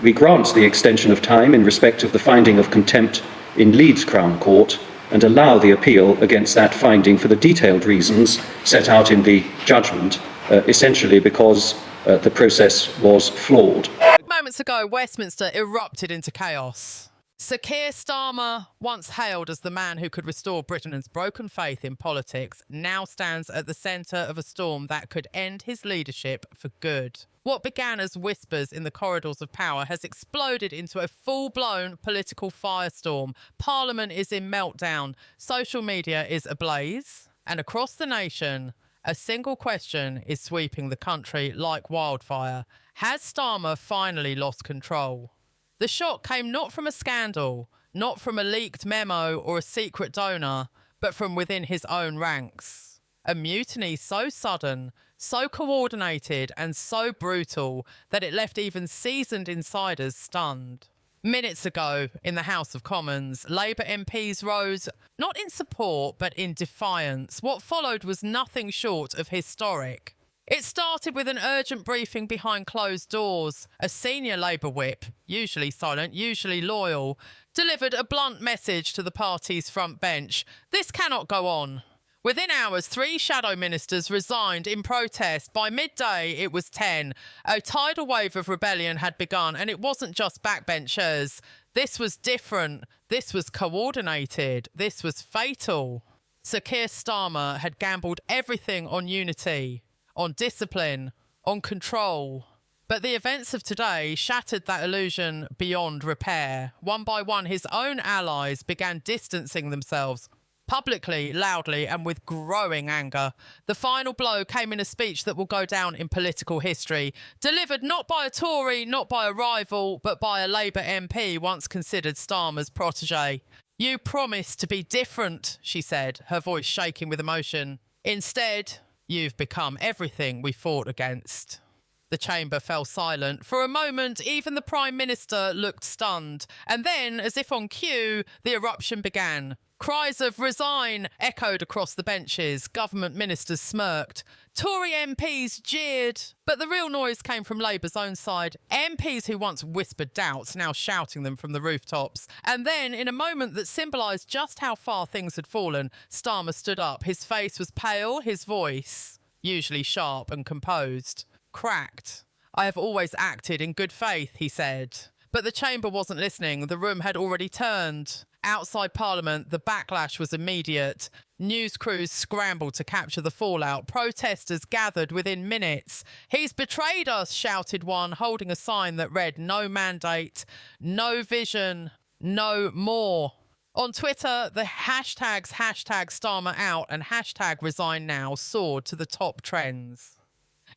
We grant the extension of time in respect of the finding of contempt in Leeds Crown Court and allow the appeal against that finding for the detailed reasons set out in the judgment, essentially because the process was flawed. Moments ago, Westminster erupted into chaos. Sir Keir Starmer, once hailed as the man who could restore Britain's broken faith in politics, now stands at the centre of a storm that could end his leadership for good. What began as whispers in the corridors of power has exploded into a full-blown political firestorm. Parliament is in meltdown, social media is ablaze, and across the nation, a single question is sweeping the country like wildfire. Has Starmer finally lost control? The shock came not from a scandal, not from a leaked memo or a secret donor, but from within his own ranks. A mutiny so sudden, so coordinated and so brutal that it left even seasoned insiders stunned. Minutes ago, in the House of Commons, Labour MPs rose, not in support, but in defiance. What followed was nothing short of historic. It started with an urgent briefing behind closed doors. A senior Labour whip, usually silent, usually loyal, delivered a blunt message to the party's front bench. This cannot go on. Within hours, 3 shadow ministers resigned in protest. By midday, it was 10. A tidal wave of rebellion had begun, and it wasn't just backbenchers. This was different. This was coordinated. This was fatal. Sir Keir Starmer had gambled everything on unity, on discipline, on control. But the events of today shattered that illusion beyond repair. One by one, his own allies began distancing themselves, publicly, loudly, and with growing anger. The final blow came in a speech that will go down in political history, delivered not by a Tory, not by a rival, but by a Labour MP once considered Starmer's protégé. "You promised to be different," she said, her voice shaking with emotion. "Instead, you've become everything we fought against." The chamber fell silent. For a moment, even the Prime Minister looked stunned. And then, as if on cue, the eruption began. Cries of "resign" echoed across the benches. Government ministers smirked. Tory MPs jeered. But the real noise came from Labour's own side. MPs who once whispered doubts, now shouting them from the rooftops. And then, in a moment that symbolised just how far things had fallen, Starmer stood up. His face was pale, his voice, usually sharp and composed, cracked. "I have always acted in good faith," he said. But the chamber wasn't listening. The room had already turned. Outside Parliament, the backlash was immediate. News crews scrambled to capture the fallout. Protesters gathered within minutes. "He's betrayed us," shouted one, holding a sign that read "No mandate, no vision, no more." On Twitter, the hashtags #StarmerOut and #ResignNow soared to the top trends.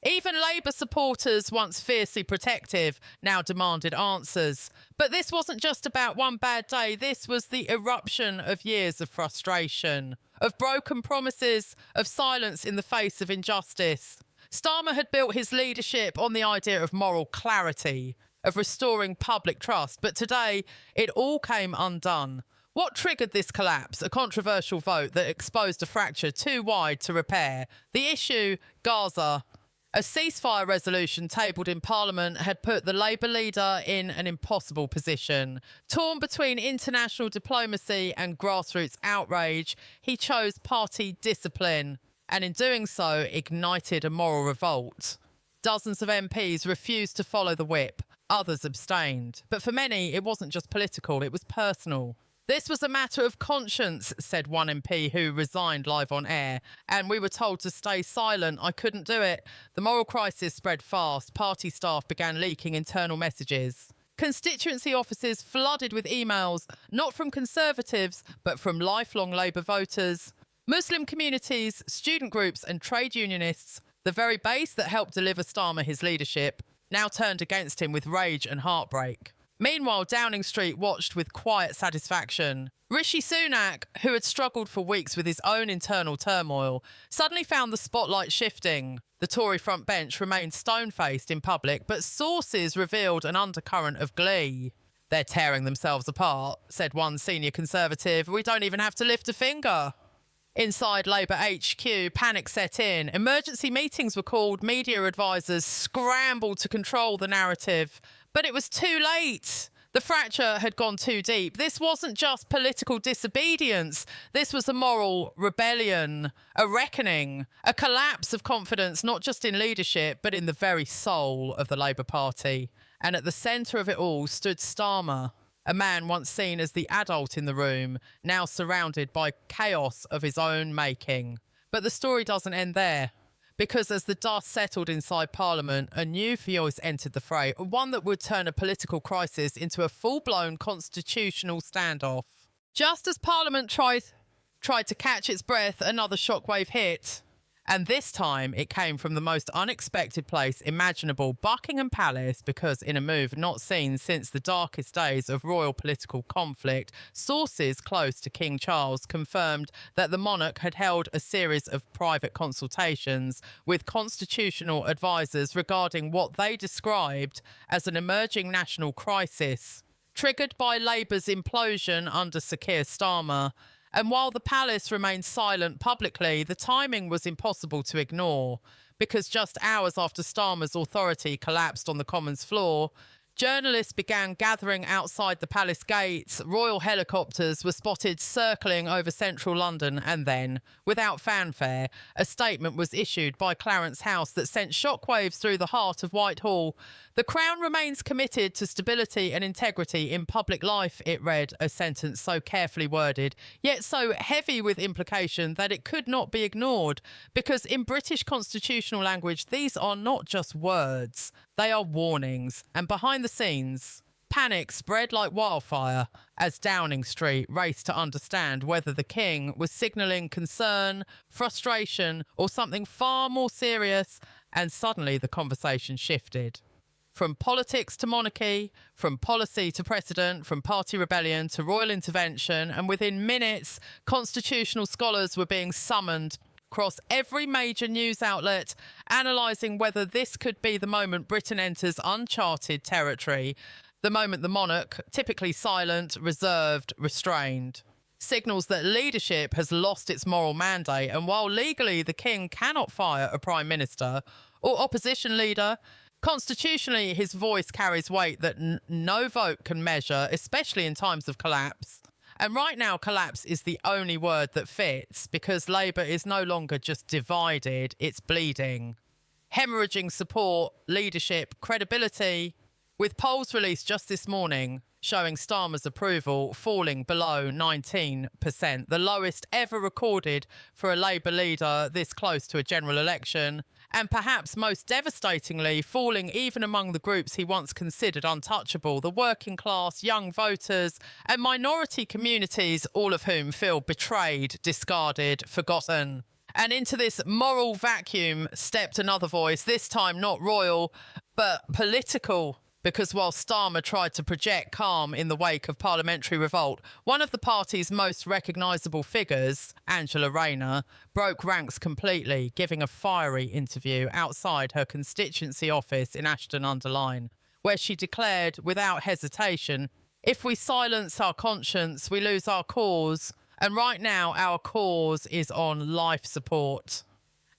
Even Labour supporters, once fiercely protective, now demanded answers. But this wasn't just about one bad day. This was the eruption of years of frustration, of broken promises, of silence in the face of injustice. Starmer had built his leadership on the idea of moral clarity, of restoring public trust. But today, it all came undone. What triggered this collapse? A controversial vote that exposed a fracture too wide to repair. The issue, Gaza. A ceasefire resolution tabled in Parliament had put the Labour leader in an impossible position. Torn between international diplomacy and grassroots outrage, he chose party discipline, and in doing so ignited a moral revolt. Dozens of MPs refused to follow the whip. Others abstained. But for many, it wasn't just political, it was personal. "This was a matter of conscience," said one MP who resigned live on air. "And we were told to stay silent. I couldn't do it." The moral crisis spread fast. Party staff began leaking internal messages. Constituency offices flooded with emails, not from Conservatives, but from lifelong Labour voters. Muslim communities, student groups and trade unionists, the very base that helped deliver Starmer his leadership, now turned against him with rage and heartbreak. Meanwhile, Downing Street watched with quiet satisfaction. Rishi Sunak, who had struggled for weeks with his own internal turmoil, suddenly found the spotlight shifting. The Tory front bench remained stone-faced in public, but sources revealed an undercurrent of glee. "They're tearing themselves apart," said one senior Conservative. "We don't even have to lift a finger." Inside Labour HQ, panic set in. Emergency meetings were called. Media advisors scrambled to control the narrative. But it was too late. The fracture had gone too deep. This wasn't just political disobedience. This was a moral rebellion, a reckoning, a collapse of confidence, not just in leadership, but in the very soul of the Labour Party. And at the centre of it all stood Starmer, a man once seen as the adult in the room, now surrounded by chaos of his own making. But the story doesn't end there. Because as the dust settled inside Parliament, a new voice entered the fray, one that would turn a political crisis into a full-blown constitutional standoff. Just as Parliament tried to catch its breath, another shockwave hit. And this time it came from the most unexpected place imaginable, Buckingham Palace, because in a move not seen since the darkest days of royal political conflict, sources close to King Charles confirmed that the monarch had held a series of private consultations with constitutional advisers regarding what they described as an emerging national crisis, triggered by Labour's implosion under Sir Keir Starmer. And while the palace remained silent publicly, the timing was impossible to ignore, because just hours after Starmer's authority collapsed on the Commons floor, journalists began gathering outside the palace gates. Royal helicopters were spotted circling over central London, and then, without fanfare, a statement was issued by Clarence House that sent shockwaves through the heart of Whitehall. "The Crown remains committed to stability and integrity in public life," it read, a sentence so carefully worded, yet so heavy with implication that it could not be ignored, because in British constitutional language, these are not just words. They are warnings, and behind the scenes, panic spread like wildfire as Downing Street raced to understand whether the King was signalling concern, frustration, or something far more serious, and suddenly the conversation shifted. From politics to monarchy, from policy to precedent, from party rebellion to royal intervention, and within minutes, constitutional scholars were being summoned across every major news outlet, analysing whether this could be the moment Britain enters uncharted territory, the moment the monarch, typically silent, reserved, restrained, signals that leadership has lost its moral mandate, and while legally the King cannot fire a Prime Minister or opposition leader, constitutionally his voice carries weight that no vote can measure, especially in times of collapse. And right now, collapse is the only word that fits, because Labour is no longer just divided, it's bleeding. Hemorrhaging support, leadership, credibility, with polls released just this morning showing Starmer's approval falling below 19%, the lowest ever recorded for a Labour leader this close to a general election, and perhaps most devastatingly, falling even among the groups he once considered untouchable, the working class, young voters, and minority communities, all of whom feel betrayed, discarded, forgotten. And into this moral vacuum stepped another voice, this time not royal, but political. Because while Starmer tried to project calm in the wake of parliamentary revolt, one of the party's most recognisable figures, Angela Rayner, broke ranks completely, giving a fiery interview outside her constituency office in Ashton-under-Lyne, where she declared without hesitation, "If we silence our conscience, we lose our cause, and right now our cause is on life support."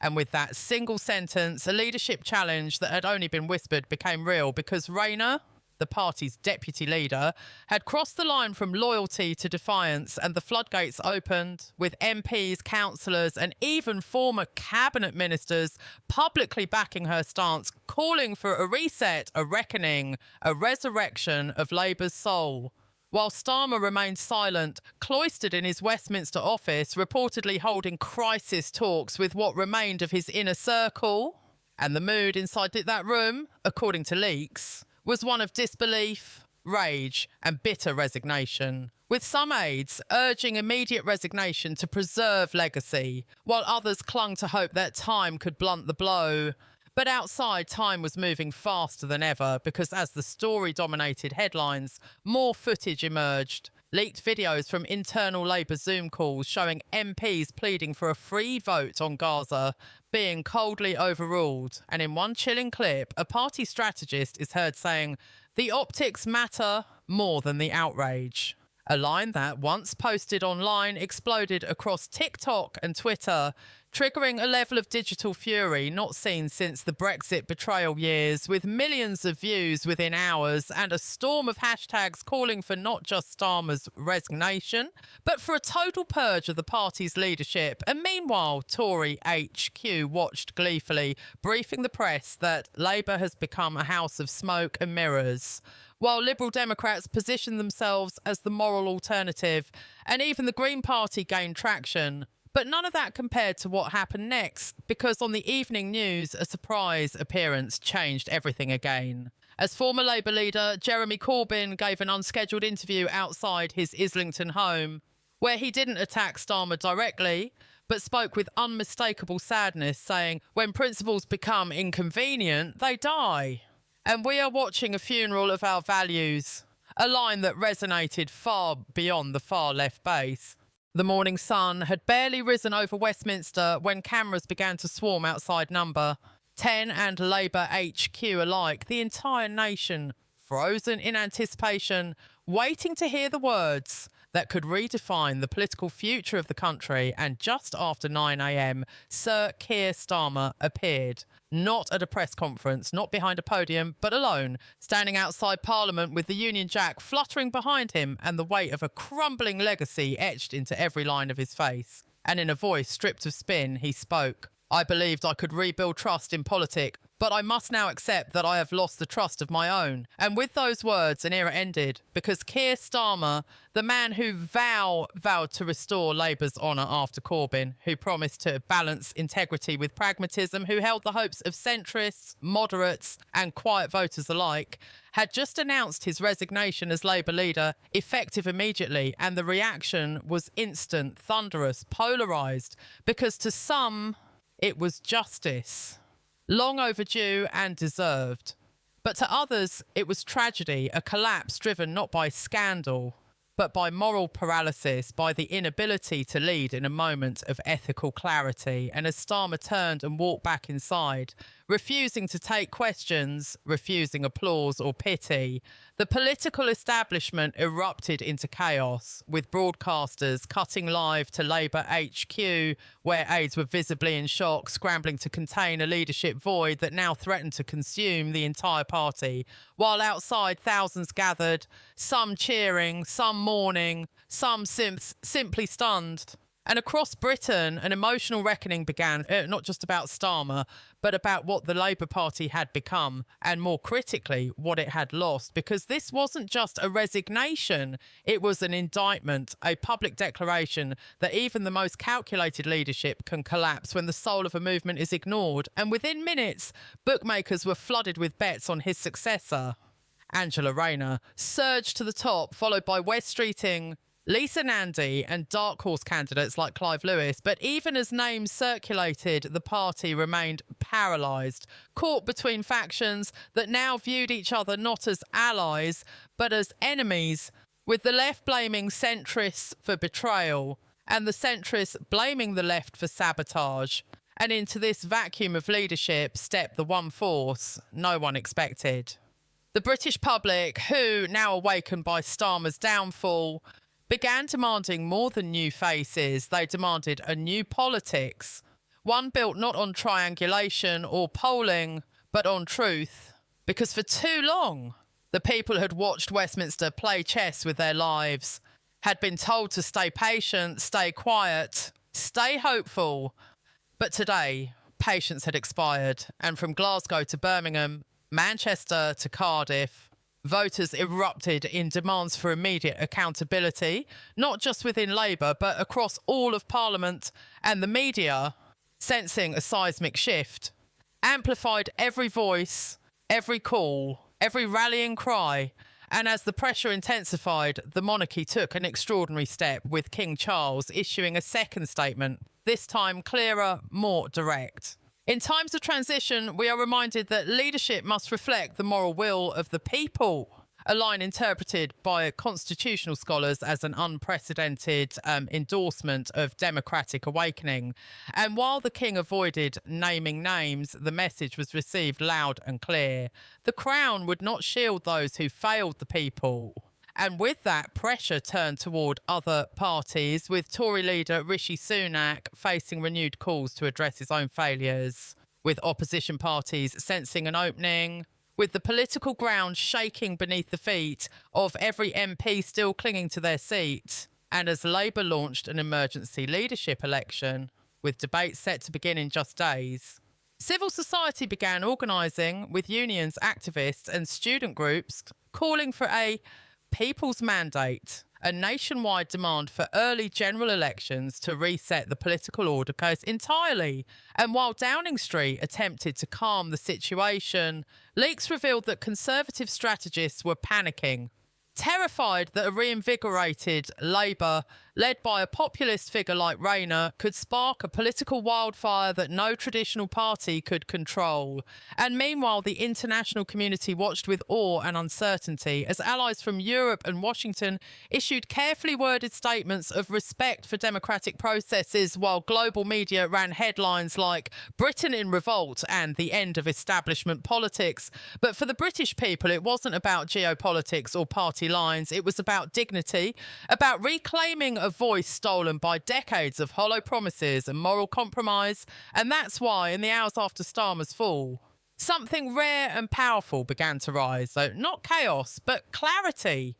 And with that single sentence, a leadership challenge that had only been whispered became real, because Rayner, the party's deputy leader, had crossed the line from loyalty to defiance, and the floodgates opened, with MPs, councillors, and even former cabinet ministers publicly backing her stance, calling for a reset, a reckoning, a resurrection of Labour's soul. While Starmer remained silent, cloistered in his Westminster office, reportedly holding crisis talks with what remained of his inner circle. And the mood inside that room, according to leaks, was one of disbelief, rage, and bitter resignation, with some aides urging immediate resignation to preserve legacy, while others clung to hope that time could blunt the blow. But outside, time was moving faster than ever, because as the story dominated headlines, more footage emerged. Leaked videos from internal Labour Zoom calls showing MPs pleading for a free vote on Gaza being coldly overruled. And in one chilling clip, a party strategist is heard saying, "The optics matter more than the outrage." A line that, once posted online, exploded across TikTok and Twitter, triggering a level of digital fury not seen since the Brexit betrayal years, with millions of views within hours and a storm of hashtags calling for not just Starmer's resignation, but for a total purge of the party's leadership. And meanwhile, Tory HQ watched gleefully, briefing the press that Labour has become a house of smoke and mirrors, while Liberal Democrats positioned themselves as the moral alternative, and even the Green Party gained traction. But none of that compared to what happened next, because on the evening news, a surprise appearance changed everything again. As former Labour leader Jeremy Corbyn gave an unscheduled interview outside his Islington home, where he didn't attack Starmer directly, but spoke with unmistakable sadness, saying, "When principles become inconvenient, they die. And we are watching a funeral of our values," a line that resonated far beyond the far left base. The morning sun had barely risen over Westminster when cameras began to swarm outside Number 10 and Labour HQ alike, the entire nation frozen in anticipation, waiting to hear the words that could redefine the political future of the country. And just after 9 a.m, Sir Keir Starmer appeared, not at a press conference, not behind a podium, but alone, standing outside Parliament with the Union Jack fluttering behind him and the weight of a crumbling legacy etched into every line of his face. And in a voice stripped of spin, he spoke. "I believed I could rebuild trust in politics, but I must now accept that I have lost the trust of my own." And with those words, an era ended, because Keir Starmer, the man who vowed to restore Labour's honour after Corbyn, who promised to balance integrity with pragmatism, who held the hopes of centrists, moderates and quiet voters alike, had just announced his resignation as Labour leader, effective immediately, and the reaction was instant, thunderous, polarised, because to some it was justice, long overdue and deserved. But to others, it was tragedy, a collapse driven not by scandal, but by moral paralysis, by the inability to lead in a moment of ethical clarity. And as Starmer turned and walked back inside, refusing to take questions, refusing applause or pity, the political establishment erupted into chaos, with broadcasters cutting live to Labour HQ, where aides were visibly in shock, scrambling to contain a leadership void that now threatened to consume the entire party, while outside thousands gathered, some cheering, some mourning, some simply stunned. And across Britain, an emotional reckoning began, not just about Starmer, but about what the Labour Party had become, and more critically, what it had lost. Because this wasn't just a resignation, it was an indictment, a public declaration that even the most calculated leadership can collapse when the soul of a movement is ignored. And within minutes, bookmakers were flooded with bets on his successor, Angela Rayner, surged to the top, followed by West Streeting, Lisa Nandy and dark horse candidates like Clive Lewis. But even as names circulated, the party remained paralysed, caught between factions that now viewed each other not as allies, but as enemies, with the left blaming centrists for betrayal and the centrists blaming the left for sabotage. And into this vacuum of leadership stepped the one force no one expected. The British public, who, now awakened by Starmer's downfall, began demanding more than new faces. They demanded a new politics, one built not on triangulation or polling, but on truth. Because for too long, the people had watched Westminster play chess with their lives, had been told to stay patient, stay quiet, stay hopeful. But today, patience had expired, and from Glasgow to Birmingham, Manchester to Cardiff, voters erupted in demands for immediate accountability, not just within Labour, but across all of Parliament. And the media, sensing a seismic shift, amplified every voice, every call, every rallying cry. And as the pressure intensified, the monarchy took an extraordinary step, with King Charles issuing a second statement, this time clearer, more direct. In times of transition, we are reminded that leadership must reflect the moral will of the people, a line interpreted by constitutional scholars as an unprecedented endorsement of democratic awakening. And while the king avoided naming names, the message was received loud and clear. The crown would not shield those who failed the people, And with that, pressure turned toward other parties, with Tory leader Rishi Sunak facing renewed calls to address his own failures, with opposition parties sensing an opening, with the political ground shaking beneath the feet of every MP still clinging to their seat, and as Labour launched an emergency leadership election, with debates set to begin in just days. Civil society began organising, with unions, activists and student groups calling for a people's mandate, a nationwide demand for early general elections to reset the political order case entirely. And while Downing Street attempted to calm the situation, leaks revealed that Conservative strategists were panicking, terrified that a reinvigorated Labour, led by a populist figure like Rayner, could spark a political wildfire that no traditional party could control. And meanwhile, the international community watched with awe and uncertainty as allies from Europe and Washington issued carefully worded statements of respect for democratic processes, while global media ran headlines like "Britain in revolt" and "the end of establishment politics." But for the British people, it wasn't about geopolitics or party lines. It was about dignity, about reclaiming a voice stolen by decades of hollow promises and moral compromise. And that's why, in the hours after Starmer's fall, something rare and powerful began to rise. So not chaos, but clarity.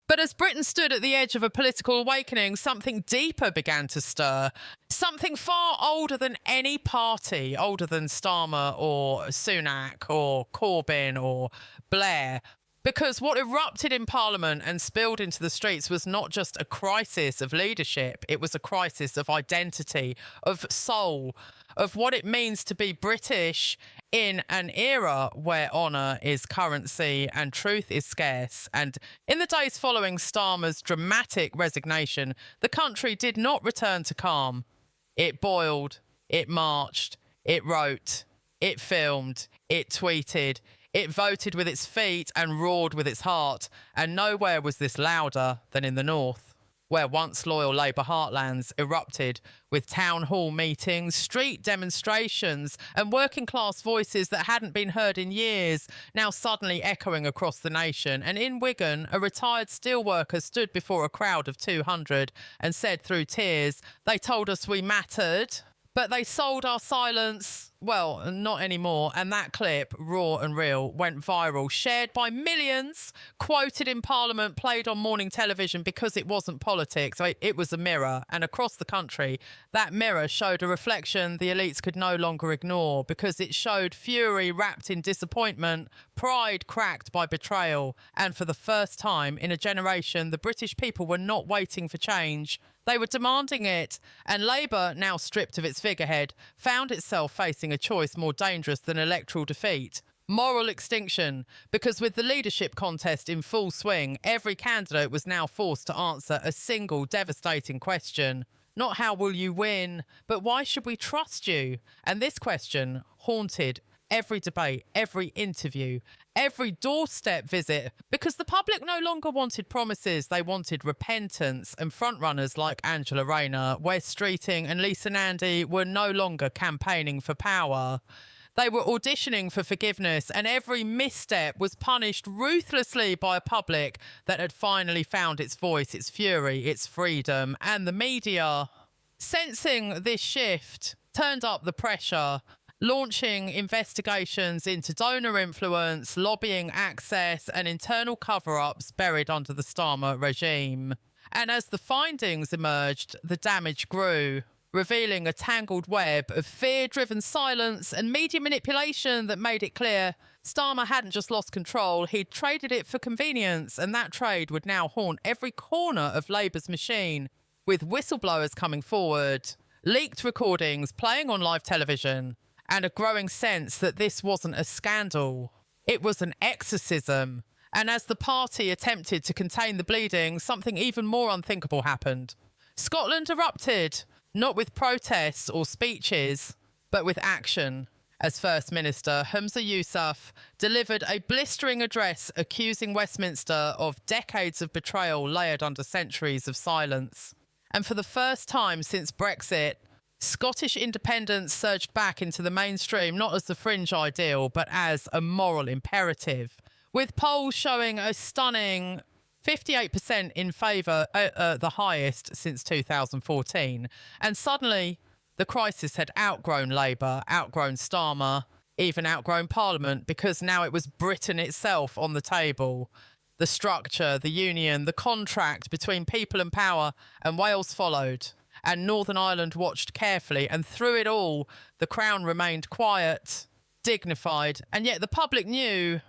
But as Britain stood at the edge of a political awakening, something deeper began to stir. Something far older than any party, older than Starmer or Sunak or Corbyn or Blair. Because what erupted in Parliament and spilled into the streets was not just a crisis of leadership, it was a crisis of identity, of soul, of what it means to be British in an era where honour is currency and truth is scarce. And in the days following Starmer's dramatic resignation, the country did not return to calm. It boiled, it marched, it wrote, it filmed, it tweeted, it voted with its feet and roared with its heart, and nowhere was this louder than in the north, where once loyal Labour heartlands erupted with town hall meetings, street demonstrations, and working class voices that hadn't been heard in years, now suddenly echoing across the nation. And in Wigan, a retired steelworker stood before a crowd of 200 and said through tears, "They told us we mattered, but they sold our silence." Well, not anymore. And that clip, raw and real, went viral, shared by millions, quoted in Parliament, played on morning television because it wasn't politics. It was a mirror. And across the country, that mirror showed a reflection the elites could no longer ignore, because it showed fury wrapped in disappointment, pride cracked by betrayal. And for the first time in a generation, the British people were not waiting for change. They were demanding it. And Labour, now stripped of its figurehead, found itself facing a choice more dangerous than electoral defeat: moral extinction. Because with the leadership contest in full swing, every candidate was now forced to answer a single devastating question. Not how will you win, but why should we trust you? And this question haunted every debate, every interview, every doorstep visit, because the public no longer wanted promises, they wanted repentance. And frontrunners like Angela Rayner, Wes Streeting and Lisa Nandy were no longer campaigning for power. They were auditioning for forgiveness, and every misstep was punished ruthlessly by a public that had finally found its voice, its fury, its freedom. And the media, sensing this shift, turned up the pressure, launching investigations into donor influence, lobbying access, and internal cover-ups buried under the Starmer regime. And as the findings emerged, the damage grew, revealing a tangled web of fear-driven silence and media manipulation that made it clear Starmer hadn't just lost control, he'd traded it for convenience, and that trade would now haunt every corner of Labour's machine, with whistleblowers coming forward, leaked recordings playing on live television, and a growing sense that this wasn't a scandal, it was an exorcism. And as the party attempted to contain the bleeding, something even more unthinkable happened. Scotland erupted, not with protests or speeches, but with action, as First Minister Humza Yousaf delivered a blistering address accusing Westminster of decades of betrayal layered under centuries of silence. And for the first time since Brexit, Scottish independence surged back into the mainstream, not as the fringe ideal, but as a moral imperative, with polls showing a stunning 58% in favour, the highest since 2014. And suddenly, the crisis had outgrown Labour, outgrown Starmer, even outgrown Parliament, because now it was Britain itself on the table. The structure, the union, the contract between people and power, and Wales followed. And Northern Ireland watched carefully, and through it all, the Crown remained quiet, dignified, and yet the public knew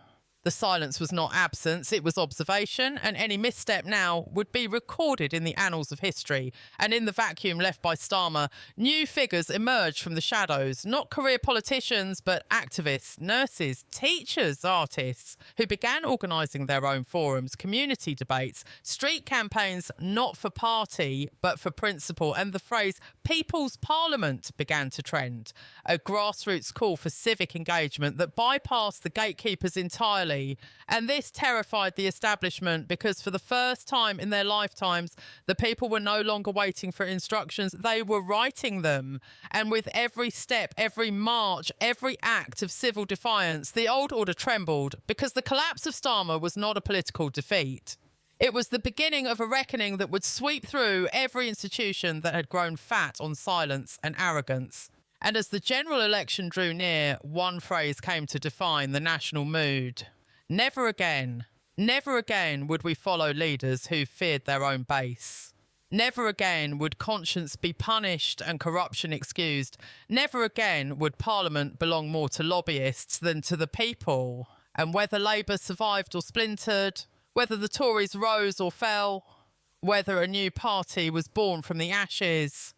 the silence was not absence, it was observation, and any misstep now would be recorded in the annals of history. And in the vacuum left by Starmer, new figures emerged from the shadows, not career politicians, but activists, nurses, teachers, artists, who began organising their own forums, community debates, street campaigns, not for party, but for principle, and the phrase People's Parliament began to trend, a grassroots call for civic engagement that bypassed the gatekeepers entirely. And this terrified the establishment because for the first time in their lifetimes, the people were no longer waiting for instructions, they were writing them. And with every step, every march, every act of civil defiance, the old order trembled because the collapse of Starmer was not a political defeat. It was the beginning of a reckoning that would sweep through every institution that had grown fat on silence and arrogance. And as the general election drew near, one phrase came to define the national mood. Never again would we follow leaders who feared their own base. Never again would conscience be punished and corruption excused. Never again would Parliament belong more to lobbyists than to the people. And whether Labour survived or splintered, whether the Tories rose or fell, whether a new party was born from the ashes,